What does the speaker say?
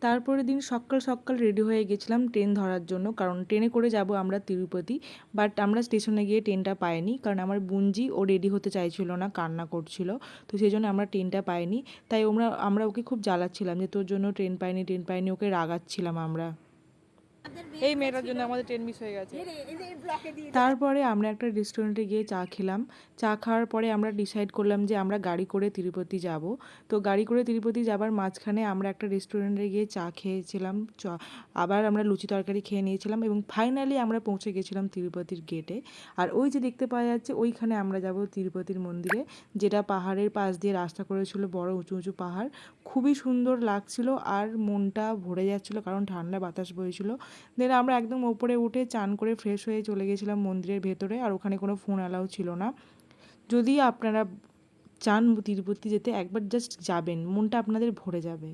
তারপরের দিন সকাল সকাল রেডি হয়ে গেছিলাম ট্রেন ধরার জন্য, কারণ ট্রেনে করে যাব আমরা তিরুপতি। বাট আমরা স্টেশনে গিয়ে ট্রেনটা পাইনি, কারণ আমার বুনজি ও রেডি হতে চাইছিল না, কান্না করছিল। তো সেই জন্য আমরা ট্রেনটা পাইনি। তাই আমরা ওকে খুব জ্বালাচ্ছিলাম যে তোর জন্য ট্রেন পাইনি ট্রেন পাইনি, ওকে রাগাচ্ছিলাম আমরা। এই মেয়েটার জন্য আমাদের ট্রেন মিস হয়ে গেছে। তারপরে আমরা একটা রেস্টুরেন্টে গিয়ে চা খেলাম। চা খাওয়ার পরে আমরা ডিসাইড করলাম যে আমরা গাড়ি করে তিরুপতি যাব। তো গাড়ি করে তিরুপতি যাবার মাঝখানে আমরা একটা রেস্টুরেন্টে গিয়ে চা খেয়েছিলাম, আবার আমরা লুচি তরকারি খেয়ে নিয়েছিলাম এবং ফাইনালি আমরা পৌঁছে গেছিলাম তিরুপতির গেটে। আর ওই যে দেখতে পাওয়া যাচ্ছে ওইখানে আমরা যাব তিরুপতির মন্দিরে, যেটা পাহাড়ের পাশ দিয়ে রাস্তা করেছিল, বড় উঁচু উঁচু পাহাড়। খুবই সুন্দর লাগছিল আর মনটা ভরে যাচ্ছিল, কারণ ঠান্ডা বাতাস বইছিল। দেন আমরা একদম ওপরে উঠে চান করে ফ্রেশ হয়ে চলে গেছিলাম মন্দিরের ভেতরে। আর ওখানে কোনো ফোন অ্যালাউ ছিল না। যদি আপনারা চান তিরুপতি যেতে, একবার জাস্ট যাবেন, মনটা আপনাদের ভরে যাবে।